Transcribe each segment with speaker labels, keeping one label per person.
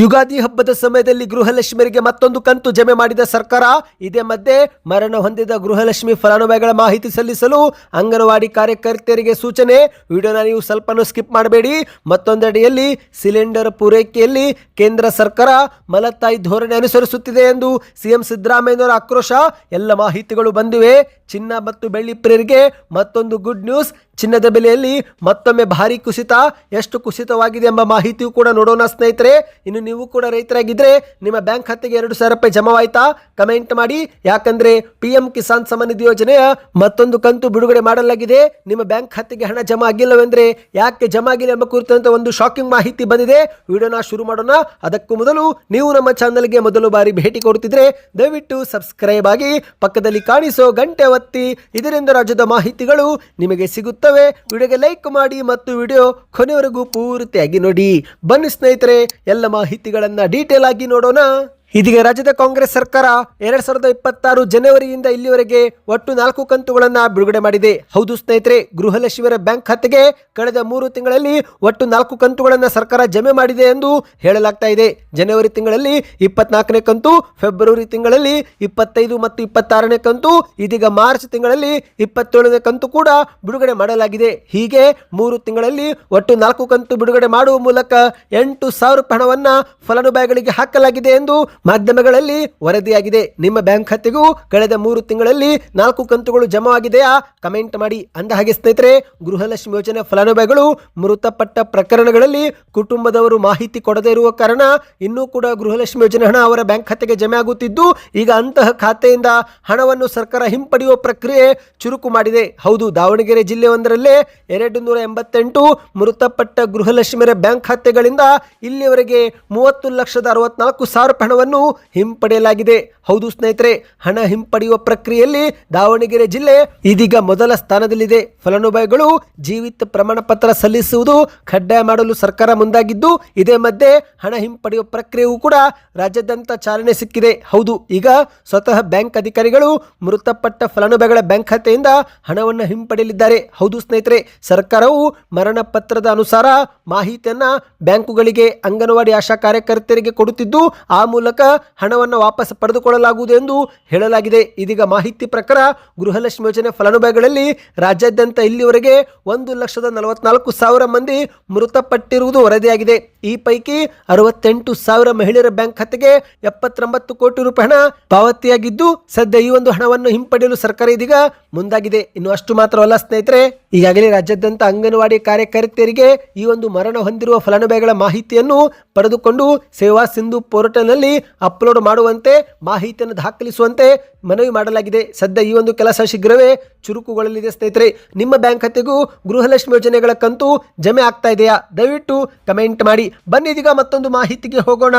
Speaker 1: ಯುಗಾದಿ ಹಬ್ಬದ ಸಮಯದಲ್ಲಿ ಗೃಹಲಕ್ಷ್ಮಿಯರಿಗೆ ಮತ್ತೊಂದು ಕಂತು ಜಮೆ ಮಾಡಿದ ಸರ್ಕಾರ. ಇದೇ ಮಧ್ಯೆ ಮರಣ ಹೊಂದಿದ ಗೃಹಲಕ್ಷ್ಮಿ ಫಲಾನುಭವಿಗಳ ಮಾಹಿತಿ ಸಲ್ಲಿಸಲು ಅಂಗನವಾಡಿ ಕಾರ್ಯಕರ್ತೆಯರಿಗೆ ಸೂಚನೆ. ವಿಡಿಯೋನ ನೀವು ಸ್ವಲ್ಪನೂ ಸ್ಕಿಪ್ ಮಾಡಬೇಡಿ. ಮತ್ತೊಂದೆಡೆಯಲ್ಲಿ ಸಿಲಿಂಡರ್ ಪೂರೈಕೆಯಲ್ಲಿ ಕೇಂದ್ರ ಸರ್ಕಾರ ಮಲತಾಯಿ ಧೋರಣೆ ಅನುಸರಿಸುತ್ತಿದೆ ಎಂದು ಸಿಎಂ ಸಿದ್ದರಾಮಯ್ಯನವರ ಆಕ್ರೋಶ. ಎಲ್ಲ ಮಾಹಿತಿಗಳು ಬಂದಿವೆ. ಚಿನ್ನ ಮತ್ತು ಬೆಳ್ಳಿ ಪ್ರಿಯರಿಗೆ ಮತ್ತೊಂದು ಗುಡ್ ನ್ಯೂಸ್. ಚಿನ್ನದ ಬೆಲೆಯಲ್ಲಿ ಮತ್ತೊಮ್ಮೆ ಭಾರಿ ಕುಸಿತ. ಎಷ್ಟು ಕುಸಿತವಾಗಿದೆ ಎಂಬ ಮಾಹಿತಿಯೂ ಕೂಡ ನೋಡೋಣ ಸ್ನೇಹಿತರೆ. ಇನ್ನು ನೀವು ಕೂಡ ರೈತರಾಗಿದ್ದರೆ ನಿಮ್ಮ ಬ್ಯಾಂಕ್ ಖಾತೆಗೆ 2,000 ರೂಪಾಯಿ ಜಮಾವಾಯ್ತಾ? ಕಮೆಂಟ್ ಮಾಡಿ. ಯಾಕಂದ್ರೆ PM ಕಿಸಾನ್ ಸಮ್ಮಾನ್ ನಿಧಿ ಯೋಜನೆಯ ಮತ್ತೊಂದು ಕಂತು ಬಿಡುಗಡೆ ಮಾಡಲಾಗಿದೆ. ನಿಮ್ಮ ಬ್ಯಾಂಕ್ ಖಾತೆಗೆ ಹಣ ಜಮಾ ಆಗಿಲ್ಲವೆಂದ್ರೆ ಯಾಕೆ ಜಮಾ ಆಗಿಲ್ಲ ಎಂಬ ಕುರಿತಂತೆ ಒಂದು ಶಾಕಿಂಗ್ ಮಾಹಿತಿ ಬಂದಿದೆ. ವಿಡಿಯೋನ ಶುರು ಮಾಡೋಣ. ಅದಕ್ಕೂ ಮೊದಲು ನೀವು ನಮ್ಮ ಚಾನಲ್ಗೆ ಮೊದಲು ಬಾರಿ ಭೇಟಿ ಕೊಡುತ್ತಿದ್ರೆ ದಯವಿಟ್ಟು ಸಬ್ಸ್ಕ್ರೈಬ್ ಆಗಿ, ಪಕ್ಕದಲ್ಲಿ ಕಾಣಿಸೋ ಗಂಟೆ ಒತ್ತಿ. ಇದರಿಂದ ರಾಜ್ಯದ ಮಾಹಿತಿಗಳು ನಿಮಗೆ ಸಿಗುತ್ತವೆ. ವಿಡಿಯೋಗೆ ಲೈಕ್ ಮಾಡಿ ಮತ್ತು ವಿಡಿಯೋ ಕೊನೆವರೆಗೂ ಪೂರ್ತಿಯಾಗಿ ನೋಡಿ. ಬನ್ನಿ ಸ್ನೇಹಿತರೆ, ಎಲ್ಲ ಮಾಹಿತಿಗಳನ್ನ ಡೀಟೇಲ್ ಆಗಿ ನೋಡೋಣ. ಇದೀಗ ರಾಜ್ಯದ ಕಾಂಗ್ರೆಸ್ ಸರ್ಕಾರ 2026 ಜನವರಿಯಿಂದ ಇಲ್ಲಿವರೆಗೆ ಒಟ್ಟು 4 ಕಂತುಗಳನ್ನು ಬಿಡುಗಡೆ ಮಾಡಿದೆ. ಹೌದು ಸ್ನೇಹಿತರೆ, ಗೃಹಲಕ್ಷ್ಮಿಯರ ಬ್ಯಾಂಕ್ ಖಾತೆಗೆ ಕಳೆದ 3 ತಿಂಗಳಲ್ಲಿ ಒಟ್ಟು 4 ಕಂತುಗಳನ್ನು ಸರ್ಕಾರ ಜಮೆ ಮಾಡಿದೆ ಎಂದು ಹೇಳಲಾಗ್ತಾ ಇದೆ. ಜನವರಿ ತಿಂಗಳಲ್ಲಿ 24ನೇ ಕಂತು, ಫೆಬ್ರವರಿ ತಿಂಗಳಲ್ಲಿ 25 ಮತ್ತು 26ನೇ ಕಂತು, ಇದೀಗ ಮಾರ್ಚ್ ತಿಂಗಳಲ್ಲಿ 27ನೇ ಕಂತು ಕೂಡ ಬಿಡುಗಡೆ ಮಾಡಲಾಗಿದೆ. ಹೀಗೆ 3 ತಿಂಗಳಲ್ಲಿ ಒಟ್ಟು 4 ಕಂತು ಬಿಡುಗಡೆ ಮಾಡುವ ಮೂಲಕ 8,000 ಹಣವನ್ನು ಫಲಾನುಭವಿಗಳಿಗೆ ಹಾಕಲಾಗಿದೆ ಎಂದು ಮಾಧ್ಯಮಗಳಲ್ಲಿ ವರದಿಯಾಗಿದೆ. ನಿಮ್ಮ ಬ್ಯಾಂಕ್ ಖಾತೆಗೂ ಕಳೆದ 3 ತಿಂಗಳಲ್ಲಿ 4 ಕಂತುಗಳು ಜಮಾ ಆಗಿದೆಯಾ? ಕಮೆಂಟ್ ಮಾಡಿ. ಅಂದಹಾಗೆ ಸ್ನೇಹಿತರೆ, ಗೃಹಲಕ್ಷ್ಮಿ ಯೋಜನೆ ಫಲಾನುಭವಿಗಳು ಮೃತಪಟ್ಟ ಪ್ರಕರಣಗಳಲ್ಲಿ ಕುಟುಂಬದವರು ಮಾಹಿತಿ ಕೊಡದೇ ಇರುವ ಕಾರಣ ಇನ್ನೂ ಕೂಡ ಗೃಹಲಕ್ಷ್ಮಿ ಯೋಜನೆ ಹಣ ಅವರ ಬ್ಯಾಂಕ್ ಖಾತೆಗೆ ಜಮೆ ಆಗುತ್ತಿದ್ದು, ಈಗ ಅಂತಹ ಖಾತೆಯಿಂದ ಹಣವನ್ನು ಸರ್ಕಾರ ಹಿಂಪಡೆಯುವ ಪ್ರಕ್ರಿಯೆ ಚುರುಕು ಮಾಡಿದೆ. ಹೌದು, ದಾವಣಗೆರೆ ಜಿಲ್ಲೆಯೊಂದರಲ್ಲೇ 288 ಮೃತಪಟ್ಟ ಗೃಹಲಕ್ಷ್ಮಿಯರ ಬ್ಯಾಂಕ್ ಖಾತೆಗಳಿಂದ ಇಲ್ಲಿಯವರೆಗೆ 30,64,000 ಹಣವನ್ನು ಹಿಂಪಡೆಯಲಾಗಿದೆ. ಹೌದು ಸ್ನೇಹಿತರೆ, ಹಣ ಹಿಂಪಡೆಯುವ ಪ್ರಕ್ರಿಯೆಯಲ್ಲಿ ದಾವಣಗೆರೆ ಜಿಲ್ಲೆ ಇದೀಗ ಮೊದಲ ಸ್ಥಾನದಲ್ಲಿದೆ. ಫಲಾನುಭವಿಗಳು ಜೀವಿತ ಪ್ರಮಾಣ ಪತ್ರ ಸಲ್ಲಿಸುವುದು ಕಡ್ಡಾಯ ಮಾಡಲು ಸರ್ಕಾರ ಮುಂದಾಗಿದ್ದು, ಇದೇ ಮಧ್ಯೆ ಹಣ ಹಿಂಪಡೆಯುವ ಪ್ರಕ್ರಿಯೆಯೂ ಕೂಡ ರಾಜ್ಯಾದ್ಯಂತ ಚಾಲನೆ ಸಿಕ್ಕಿದೆ. ಹೌದು, ಈಗ ಸ್ವತಃ ಬ್ಯಾಂಕ್ ಅಧಿಕಾರಿಗಳು ಮೃತಪಟ್ಟ ಫಲಾನುಭವಿಗಳ ಬ್ಯಾಂಕ್ ಖಾತೆಯಿಂದ ಹಣವನ್ನು ಹಿಂಪಡೆಯಲಿದ್ದಾರೆ. ಹೌದು ಸ್ನೇಹಿತರೆ, ಸರ್ಕಾರವು ಮರಣ ಪತ್ರದ ಅನುಸಾರ ಮಾಹಿತಿಯನ್ನ ಬ್ಯಾಂಕುಗಳಿಗೆ, ಅಂಗನವಾಡಿ ಆಶಾ ಕಾರ್ಯಕರ್ತೆಯರಿಗೆ ಕೊಡುತ್ತಿದ್ದು, ಆ ಮೂಲಕ ಹಣವನ್ನು ವಾಪಸ್ ಪಡೆದುಕೊಳ್ಳಲಾಗುವುದು ಎಂದು ಹೇಳಲಾಗಿದೆ. ಇದೀಗ ಮಾಹಿತಿ ಪ್ರಕಾರ ಗೃಹಲಕ್ಷ್ಮಿ ಯೋಜನೆ ಫಲಾನುಭವಿಗಳಲ್ಲಿ ರಾಜ್ಯಾದ್ಯಂತ ಇಲ್ಲಿವರೆಗೆ 1,44,000 ಮಂದಿ ಮೃತಪಟ್ಟಿರುವುದು ವರದಿಯಾಗಿದೆ. ಈ ಪೈಕಿ 68,000 ಮಹಿಳೆಯರ ಬ್ಯಾಂಕ್ ಖಾತೆಗೆ 79 ಕೋಟಿ ರೂಪಾಯಿ ಹಣ ಪಾವತಿಯಾಗಿದ್ದು, ಸದ್ಯ ಈ ಒಂದು ಹಣವನ್ನು ಹಿಂಪಡೆಯಲು ಸರ್ಕಾರ ಇದೀಗ ಮುಂದಾಗಿದೆ. ಇನ್ನು ಅಷ್ಟು ಮಾತ್ರವಲ್ಲ ಸ್ನೇಹಿತರೆ, ಈಗಾಗಲೇ ರಾಜ್ಯಾದ್ಯಂತ ಅಂಗನವಾಡಿ ಕಾರ್ಯಕರ್ತೆಯರಿಗೆ ಈ ಒಂದು ಮರಣ ಹೊಂದಿರುವ ಫಲಾನುಭವಿಗಳ ಮಾಹಿತಿಯನ್ನು ಪಡೆದುಕೊಂಡು ಸೇವಾ ಸಿಂಧು ಪೋರ್ಟಲ್ನಲ್ಲಿ ಅಪ್ಲೋಡ್ ಮಾಡುವಂತೆ, ಮಾಹಿತಿಯನ್ನು ದಾಖಲಿಸುವಂತೆ ಮನವಿ ಮಾಡಲಾಗಿದೆ. ಸದ್ಯ ಈ ಒಂದು ಕೆಲಸ ಶೀಘ್ರವೇ ಚುರುಕುಗೊಳ್ಳಲಿದೆ ಸ್ನೇಹಿತರೆ. ನಿಮ್ಮ ಬ್ಯಾಂಕ್ ಖಾತೆಗೂ ಗೃಹಲಕ್ಷ್ಮಿ ಯೋಜನೆಗಳ ಕಂತು ಜಮೆ ಆಗ್ತಾ ಇದೆಯಾ? ದಯವಿಟ್ಟು ಕಮೆಂಟ್ ಮಾಡಿ. ಬನ್ನಿ ಇದೀಗ ಮತ್ತೊಂದು ಮಾಹಿತಿಗೆ ಹೋಗೋಣ.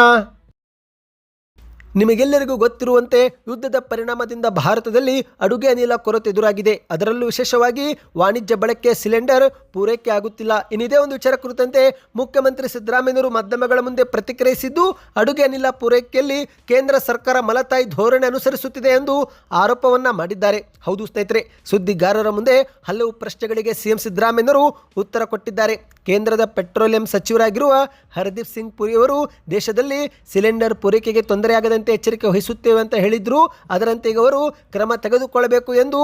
Speaker 1: ನಿಮಗೆಲ್ಲರಿಗೂ ಗೊತ್ತಿರುವಂತೆ ಯುದ್ಧದ ಪರಿಣಾಮದಿಂದ ಭಾರತದಲ್ಲಿ ಅಡುಗೆ ಅನಿಲ ಕೊರತೆ ಎದುರಾಗಿದೆ. ಅದರಲ್ಲೂ ವಿಶೇಷವಾಗಿ ವಾಣಿಜ್ಯ ಬಳಕೆ ಸಿಲಿಂಡರ್ ಪೂರೈಕೆ ಆಗುತ್ತಿಲ್ಲ. ಇನ್ನಿದೇ ಒಂದು ವಿಚಾರ ಕುರಿತಂತೆ ಮುಖ್ಯಮಂತ್ರಿ ಸಿದ್ದರಾಮಯ್ಯನವರು ಮಾಧ್ಯಮಗಳ ಮುಂದೆ ಪ್ರತಿಕ್ರಿಯಿಸಿದ್ದು, ಅಡುಗೆ ಅನಿಲ ಪೂರೈಕೆಯಲ್ಲಿ ಕೇಂದ್ರ ಸರ್ಕಾರ ಮಲತಾಯಿ ಧೋರಣೆ ಅನುಸರಿಸುತ್ತಿದೆ ಎಂದು ಆರೋಪವನ್ನ ಮಾಡಿದ್ದಾರೆ. ಹೌದು ಸ್ನೇಹಿತರೆ, ಸುದ್ದಿಗಾರರ ಮುಂದೆ ಹಲವು ಪ್ರಶ್ನೆಗಳಿಗೆ ಸಿಎಂ ಸಿದ್ದರಾಮಯ್ಯನವರು ಉತ್ತರ ಕೊಟ್ಟಿದ್ದಾರೆ. ಕೇಂದ್ರದ ಪೆಟ್ರೋಲಿಯಂ ಸಚಿವರಾಗಿರುವ ಹರ್ದೀಪ್ ಸಿಂಗ್ ಪುರಿ ಅವರು ದೇಶದಲ್ಲಿ ಸಿಲಿಂಡರ್ ಪೂರೈಕೆಗೆ ತೊಂದರೆಯಾಗದಂತೆ ಎಚ್ಚರಿಕೆ ವಹಿಸುತ್ತೇವೆ ಅಂತ ಹೇಳಿದ್ರು. ಅದರಂತೆ ಈಗ ಅವರು ಕ್ರಮ ತೆಗೆದುಕೊಳ್ಳಬೇಕು ಎಂದು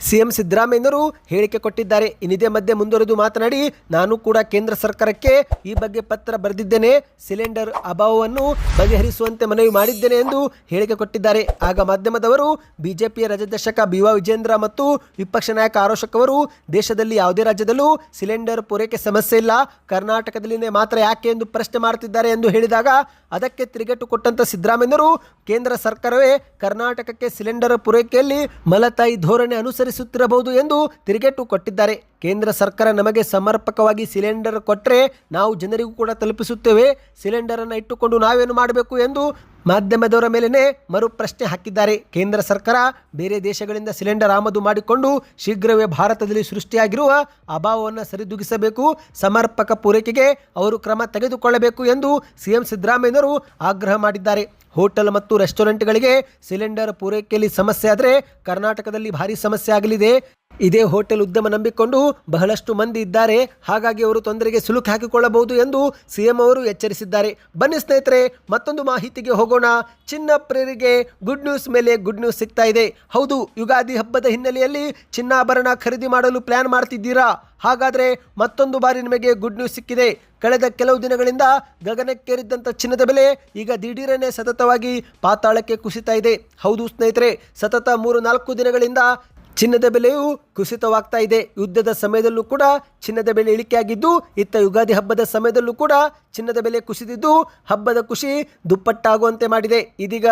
Speaker 1: ಸಿಎಂ ಸಿದ್ದರಾಮಯ್ಯನವರು ಹೇಳಿಕೆ ಕೊಟ್ಟಿದ್ದಾರೆ. ಇನ್ನಿದೇ ಮಧ್ಯೆ ಮುಂದುವರೆದು ಮಾತನಾಡಿ, ನಾನು ಕೂಡ ಕೇಂದ್ರ ಸರ್ಕಾರಕ್ಕೆ ಈ ಬಗ್ಗೆ ಪತ್ರ ಬರೆದಿದ್ದೇನೆ, ಸಿಲಿಂಡರ್ ಅಭಾವವನ್ನು ಬಗೆಹರಿಸುವಂತೆ ಮನವಿ ಮಾಡಿದ್ದೇನೆ ಎಂದು ಹೇಳಿಕೆ ಕೊಟ್ಟಿದ್ದಾರೆ. ಆಗ ಮಾಧ್ಯಮದವರು ಬಿಜೆಪಿಯ ರಾಜ್ಯಾಧ್ಯಕ್ಷ BY ವಿಜೇಂದ್ರ ಮತ್ತು ವಿಪಕ್ಷ ನಾಯಕ ಆರೋಶಕ್ ಅವರು ದೇಶದಲ್ಲಿ ಯಾವುದೇ ರಾಜ್ಯದಲ್ಲೂ ಸಿಲಿಂಡರ್ ಪೂರೈಕೆ ಸಮಸ್ಯೆ ಇಲ್ಲ, ಕರ್ನಾಟಕದಲ್ಲಿನೇ ಮಾತ್ರ ಯಾಕೆ ಎಂದು ಪ್ರಶ್ನೆ ಮಾಡುತ್ತಿದ್ದಾರೆ ಎಂದು ಹೇಳಿದಾಗ ಅದಕ್ಕೆ ತಿರುಗೇಟು ಕೊಟ್ಟಂತ ಸಿದ್ದರಾಮಯ್ಯನವರು ಕೇಂದ್ರ ಸರ್ಕಾರವೇ ಕರ್ನಾಟಕಕ್ಕೆ ಸಿಲಿಂಡರ್ ಪೂರೈಕೆಯಲ್ಲಿ ಮಲತಾಯಿ ಧೋರಣೆ ಅನುಸರಿಸುತ್ತಿರಬಹುದು ಎಂದು ತಿರುಗೇಟು ಕೊಟ್ಟಿದ್ದಾರೆ. ಕೇಂದ್ರ ಸರ್ಕಾರ ನಮಗೆ ಸಮರ್ಪಕವಾಗಿ ಸಿಲಿಂಡರ್ ಕೊಟ್ಟರೆ ನಾವು ಜನರಿಗೂ ಕೂಡ ತಲುಪಿಸುತ್ತೇವೆ, ಸಿಲಿಂಡರ್ ಅನ್ನು ಇಟ್ಟುಕೊಂಡು ನಾವೇನು ಮಾಡಬೇಕು ಎಂದು ಮಾಧ್ಯಮದವರ ಮೇಲೇನೆ ಮರು ಪ್ರಶ್ನೆ ಹಾಕಿದ್ದಾರೆ. ಕೇಂದ್ರ ಸರ್ಕಾರ ಬೇರೆ ದೇಶಗಳಿಂದ ಸಿಲಿಂಡರ್ ಆಮದು ಮಾಡಿಕೊಂಡು ಶೀಘ್ರವೇ ಭಾರತದಲ್ಲಿ ಸೃಷ್ಟಿಯಾಗಿರುವ ಅಭಾವವನ್ನು ಸರಿದೂಗಿಸಬೇಕು, ಸಮರ್ಪಕ ಪೂರೈಕೆಗೆ ಅವರು ಕ್ರಮ ತೆಗೆದುಕೊಳ್ಳಬೇಕು ಎಂದು ಸಿಎಂ ಸಿದ್ದರಾಮಯ್ಯನವರು ಆಗ್ರಹ ಮಾಡಿದ್ದಾರೆ. ಹೋಟೆಲ್ ಮತ್ತು ರೆಸ್ಟೋರೆಂಟ್ಗಳಿಗೆ ಸಿಲಿಂಡರ್ ಪೂರೈಕೆಯಲ್ಲಿ ಸಮಸ್ಯೆ ಆದರೆ ಕರ್ನಾಟಕದಲ್ಲಿ ಭಾರಿ ಸಮಸ್ಯೆ ಆಗಲಿದೆ. ಇದೇ ಹೋಟೆಲ್ ಉದ್ಯಮ ನಂಬಿಕೊಂಡು ಬಹಳಷ್ಟು ಮಂದಿ ಇದ್ದಾರೆ, ಹಾಗಾಗಿ ಅವರು ತೊಂದರೆಗೆ ಸಿಲುಕಿ ಹಾಕಿಕೊಳ್ಳಬಹುದು ಎಂದು ಸಿಎಂ ಅವರು ಎಚ್ಚರಿಸಿದ್ದಾರೆ. ಬನ್ನಿ ಸ್ನೇಹಿತರೆ, ಮತ್ತೊಂದು ಮಾಹಿತಿಗೆ ಹೋಗೋಣ. ಚಿನ್ನ ಪ್ರಿಯರಿಗೆ ಗುಡ್ ನ್ಯೂಸ್ ಮೇಲೆ ಗುಡ್ ನ್ಯೂಸ್ ಸಿಗ್ತಾ ಇದೆ. ಹೌದು, ಯುಗಾದಿ ಹಬ್ಬದ ಹಿನ್ನೆಲೆಯಲ್ಲಿ ಚಿನ್ನಾಭರಣ ಖರೀದಿ ಮಾಡಲು ಪ್ಲಾನ್ ಮಾಡ್ತಿದ್ದೀರಾ? ಹಾಗಾದರೆ ಮತ್ತೊಂದು ಬಾರಿ ನಿಮಗೆ ಗುಡ್ ನ್ಯೂಸ್ ಸಿಕ್ಕಿದೆ. ಕಳೆದ ಕೆಲವು ದಿನಗಳಿಂದ ಗಗನಕ್ಕೇರಿದ್ದಂಥ ಚಿನ್ನದ ಬೆಲೆ ಈಗ ದಿಢೀರನೆ ಸತತವಾಗಿ ಪಾತಾಳಕ್ಕೆ ಕುಸಿತಾ ಇದೆ. ಹೌದು ಸ್ನೇಹಿತರೆ, ಸತತ 3-4 ದಿನಗಳಿಂದ ಚಿನ್ನದ ಬೆಲೆಯು ಕುಸಿತವಾಗ್ತಾ ಇದೆ. ಯುದ್ಧದ ಸಮಯದಲ್ಲೂ ಕೂಡ ಚಿನ್ನದ ಬೆಲೆ ಇಳಿಕೆಯಾಗಿದ್ದು, ಇತ್ತ ಯುಗಾದಿ ಹಬ್ಬದ ಸಮಯದಲ್ಲೂ ಕೂಡ ಚಿನ್ನದ ಬೆಲೆ ಕುಸಿದಿದ್ದು ಹಬ್ಬದ ಖುಷಿ ದುಪ್ಪಟ್ಟಾಗುವಂತೆ ಮಾಡಿದೆ. ಇದೀಗ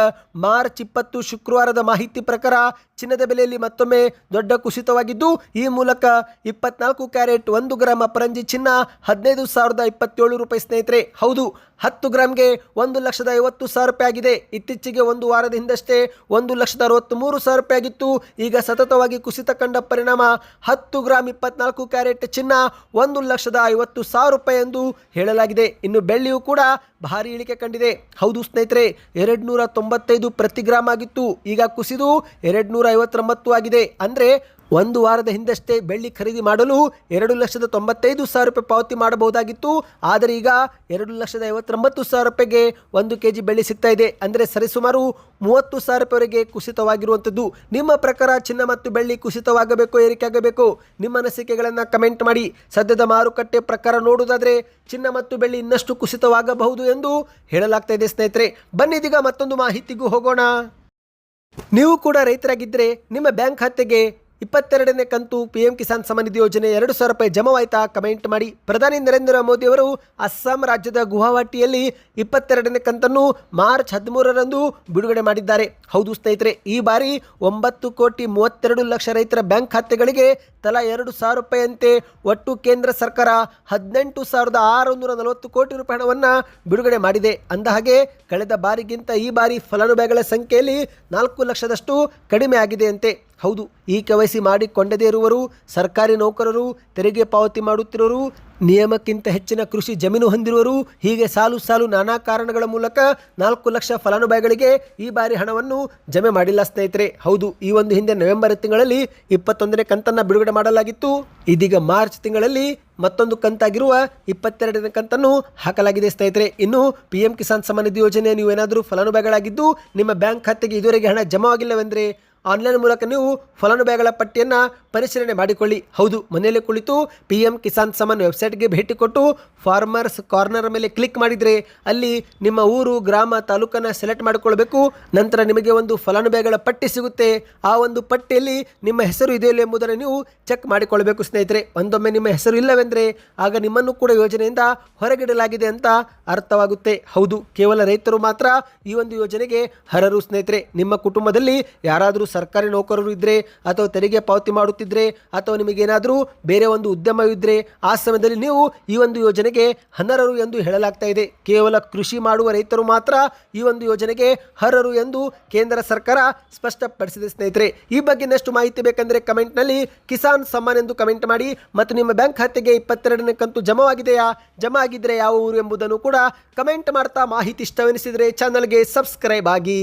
Speaker 1: ಮಾರ್ಚ್ 20 ಶುಕ್ರವಾರದ ಮಾಹಿತಿ ಪ್ರಕಾರ ಚಿನ್ನದ ಬೆಲೆಯಲ್ಲಿ ಮತ್ತೊಮ್ಮೆ ದೊಡ್ಡ ಕುಸಿತವಾಗಿದ್ದು, ಈ ಮೂಲಕ 24 ಕ್ಯಾರೆಟ್ 1 ಗ್ರಾಮ್ ಅಪರಂಜಿ ಚಿನ್ನ 15,027 ರೂಪಾಯಿ ಸ್ನೇಹಿತರೆ. ಹೌದು, 10 ಗ್ರಾಮ್ಗೆ 1,50,000 ರೂಪಾಯಿ ಆಗಿದೆ. ಇತ್ತೀಚೆಗೆ ಒಂದು ವಾರದ ಹಿಂದಷ್ಟೇ 1,63,000 ರೂಪಾಯಿ ಆಗಿತ್ತು. ಈಗ ಸತತವಾಗಿ ಕುಸಿತ ಕಂಡ ಪರಿಣಾಮ 10 ಗ್ರಾಮ್ 24 ಕ್ಯಾರೆಟ್ ಚಿನ್ನ 1,50,000 ರೂಪಾಯಿ ಎಂದು ಹೇಳಲಾಗಿದೆ. ಇನ್ನು ಬೆಳ್ಳಿಯೂ ಕೂಡ ಭಾರಿ ಇಳಿಕೆ ಕಂಡಿದೆ. ಹೌದು ಸ್ನೇಹಿತರೆ, 295 ಪ್ರತಿ ಗ್ರಾಮ್ ಆಗಿತ್ತು, ಈಗ ಕುಸಿದು 259 ಆಗಿದೆ. ಅಂದರೆ ಒಂದು ವಾರದ ಹಿಂದಷ್ಟೇ ಬೆಳ್ಳಿ ಖರೀದಿ ಮಾಡಲು 2,95,000 ರೂಪಾಯಿ ಪಾವತಿ ಮಾಡಬಹುದಾಗಿತ್ತು. ಆದರೆ ಈಗ 2,59,000 ರೂಪಾಯಿಗೆ 1 kg ಬೆಳ್ಳಿ ಸಿಗ್ತಾ ಇದೆ. ಅಂದರೆ ಸರಿಸುಮಾರು 30,000 ರೂಪಾಯಿವರೆಗೆ ಕುಸಿತವಾಗಿರುವಂಥದ್ದು. ನಿಮ್ಮ ಪ್ರಕಾರ ಚಿನ್ನ ಮತ್ತು ಬೆಳ್ಳಿ ಕುಸಿತವಾಗಬೇಕು, ಏರಿಕೆ ಆಗಬೇಕು? ನಿಮ್ಮ ಅನಿಸಿಕೆಗಳನ್ನು ಕಮೆಂಟ್ ಮಾಡಿ. ಸದ್ಯದ ಮಾರುಕಟ್ಟೆ ಪ್ರಕಾರ ನೋಡುವುದಾದರೆ ಚಿನ್ನ ಮತ್ತು ಬೆಳ್ಳಿ ಇನ್ನಷ್ಟು ಕುಸಿತವಾಗಬಹುದು ಎಂದು ಹೇಳಲಾಗ್ತಾ ಇದೆ ಸ್ನೇಹಿತರೆ. ಬನ್ನಿ ಇದೀಗ ಮತ್ತೊಂದು ಮಾಹಿತಿಗೂ ಹೋಗೋಣ. ನೀವು ಕೂಡ ರೈತರಾಗಿದ್ದರೆ ನಿಮ್ಮ ಬ್ಯಾಂಕ್ ಖಾತೆಗೆ 22ನೇ ಕಂತು PM ಕಿಸಾನ್ ಸಮ್ಮಾನ್ ನಿಧಿ ಯೋಜನೆ 2,000 ರೂಪಾಯಿ ಜಮಾವಾಯ್ತಾ? ಕಮೆಂಟ್ ಮಾಡಿ. ಪ್ರಧಾನಿ ನರೇಂದ್ರ ಮೋದಿ ಅವರು ಅಸ್ಸಾಂ ರಾಜ್ಯದ ಗುವಾಹಟಿಯಲ್ಲಿ 22ನೇ ಕಂತನ್ನು ಮಾರ್ಚ್ 13ರಂದು ಬಿಡುಗಡೆ ಮಾಡಿದ್ದಾರೆ. ಹೌದು ಸ್ನೇಹಿತರೆ, ಈ ಬಾರಿ 9,32,00,000 ರೈತರ ಬ್ಯಾಂಕ್ ಖಾತೆಗಳಿಗೆ ತಲಾ 2,000 ರೂಪಾಯಿಯಂತೆ ಒಟ್ಟು ಕೇಂದ್ರ ಸರ್ಕಾರ 18,640 ಕೋಟಿ ರೂಪಾಯಿ ಹಣವನ್ನು ಬಿಡುಗಡೆ ಮಾಡಿದೆ. ಅಂದಹಾಗೆ ಕಳೆದ ಬಾರಿಗಿಂತ ಈ ಬಾರಿ ಫಲಾನುಭವಿಗಳ ಸಂಖ್ಯೆಯಲ್ಲಿ 4 ಲಕ್ಷದಷ್ಟು ಕಡಿಮೆ ಆಗಿದೆಯಂತೆ. ಹೌದು, ಈ KYC ಮಾಡಿಕೊಂಡದೇ ಇರುವರು, ಸರ್ಕಾರಿ ನೌಕರರು, ತೆರಿಗೆ ಪಾವತಿ ಮಾಡುತ್ತಿರುವರು, ನಿಯಮಕ್ಕಿಂತ ಹೆಚ್ಚಿನ ಕೃಷಿ ಜಮೀನು ಹೊಂದಿರುವರು, ಹೀಗೆ ಸಾಲು ಸಾಲು ನಾನಾ ಕಾರಣಗಳ ಮೂಲಕ 4 ಲಕ್ಷ ಫಲಾನುಭವಿಗಳಿಗೆ ಈ ಬಾರಿ ಹಣವನ್ನು ಜಮೆ ಮಾಡಿಲ್ಲ ಸ್ನೇಹಿತರೆ. ಹೌದು, ಈ ಒಂದು ಹಿಂದೆ ನವೆಂಬರ್ ತಿಂಗಳಲ್ಲಿ 21ನೇ ಕಂತನ್ನು ಬಿಡುಗಡೆ ಮಾಡಲಾಗಿತ್ತು. ಇದೀಗ ಮಾರ್ಚ್ ತಿಂಗಳಲ್ಲಿ ಮತ್ತೊಂದು ಕಂತಾಗಿರುವ 22ನೇ ಕಂತನ್ನು ಹಾಕಲಾಗಿದೆ ಸ್ನೇಹಿತರೆ. ಇನ್ನು PM ಕಿಸಾನ್ ಸಮ್ಮಾನ್ ನಿಧಿ ಯೋಜನೆ ನೀವೇನಾದರೂ ಫಲಾನುಭವಿಗಳಾಗಿದ್ದು ನಿಮ್ಮ ಬ್ಯಾಂಕ್ ಖಾತೆಗೆ ಇದುವರೆಗೆ ಹಣ ಜಮಾವಾಗಿಲ್ಲವೆಂದರೆ ಆನ್ಲೈನ್ ಮೂಲಕ ನೀವು ಫಲಾನುಭವಿಗಳ ಪಟ್ಟಿಯನ್ನು ಪರಿಶೀಲನೆ ಮಾಡಿಕೊಳ್ಳಿ. ಹೌದು, ಮನೆಯಲ್ಲೇ ಕುಳಿತು PM ಕಿಸಾನ್ ಸಮ್ಮಾನ್ ವೆಬ್ಸೈಟ್ಗೆ ಭೇಟಿ ಕೊಟ್ಟು ಫಾರ್ಮರ್ಸ್ ಕಾರ್ನರ್ ಮೇಲೆ ಕ್ಲಿಕ್ ಮಾಡಿದರೆ ಅಲ್ಲಿ ನಿಮ್ಮ ಊರು, ಗ್ರಾಮ, ತಾಲೂಕನ್ನು ಸೆಲೆಕ್ಟ್ ಮಾಡಿಕೊಳ್ಬೇಕು. ನಂತರ ನಿಮಗೆ ಒಂದು ಫಲಾನುಭವಿಗಳ ಪಟ್ಟಿ ಸಿಗುತ್ತೆ. ಆ ಒಂದು ಪಟ್ಟಿಯಲ್ಲಿ ನಿಮ್ಮ ಹೆಸರು ಇದೆಯಲ್ಲ ಎಂಬುದನ್ನು ನೀವು ಚೆಕ್ ಮಾಡಿಕೊಳ್ಬೇಕು ಸ್ನೇಹಿತರೆ. ಒಂದೊಮ್ಮೆ ನಿಮ್ಮ ಹೆಸರು ಇಲ್ಲವೆಂದರೆ ಆಗ ನಿಮ್ಮನ್ನು ಕೂಡ ಯೋಜನೆಯಿಂದ ಹೊರಗಿಡಲಾಗಿದೆ ಅಂತ ಅರ್ಥವಾಗುತ್ತೆ. ಹೌದು, ಕೇವಲ ರೈತರು ಮಾತ್ರ ಈ ಒಂದು ಯೋಜನೆಗೆ ಅರ್ಹರು ಸ್ನೇಹಿತರೆ. ನಿಮ್ಮ ಕುಟುಂಬದಲ್ಲಿ ಯಾರಾದರೂ ಸರ್ಕಾರಿ ನೌಕರರು ಇದ್ದರೆ ಅಥವಾ ತೆರಿಗೆ ಪಾವತಿ ಮಾಡುತ್ತಿದ್ದರೆ ಅಥವಾ ನಿಮಗೇನಾದರೂ ಬೇರೆ ಒಂದು ಉದ್ಯಮವಿದ್ದರೆ ಆ ಸಮಯದಲ್ಲಿ ನೀವು ಈ ಒಂದು ಯೋಜನೆಗೆ ಅನರ್ಹರು ಎಂದು ಹೇಳಲಾಗ್ತಾ ಇದೆ. ಕೇವಲ ಕೃಷಿ ಮಾಡುವ ರೈತರು ಮಾತ್ರ ಈ ಒಂದು ಯೋಜನೆಗೆ ಅರ್ಹರು ಎಂದು ಕೇಂದ್ರ ಸರ್ಕಾರ ಸ್ಪಷ್ಟಪಡಿಸಿದೆ ಸ್ನೇಹಿತರೆ. ಈ ಬಗ್ಗೆ ಇನ್ನಷ್ಟು ಮಾಹಿತಿ ಬೇಕೆಂದರೆ ಕಮೆಂಟ್ನಲ್ಲಿ ಕಿಸಾನ್ ಸಮ್ಮಾನ್ ಎಂದು ಕಮೆಂಟ್ ಮಾಡಿ. ಮತ್ತು ನಿಮ್ಮ ಬ್ಯಾಂಕ್ ಖಾತೆಗೆ 22ನೇ ಕಂತು ಜಮಾವಾಗಿದೆಯಾ, ಜಮಾ ಆಗಿದ್ದರೆ ಯಾವ ಊರು ಎಂಬುದನ್ನು ಕೂಡ ಕಮೆಂಟ್ ಮಾಡ್ತಾ ಮಾಹಿತಿ ಇಷ್ಟವೆನಿಸಿದರೆ ಚಾನಲ್ಗೆ ಸಬ್ಸ್ಕ್ರೈಬ್ ಆಗಿ.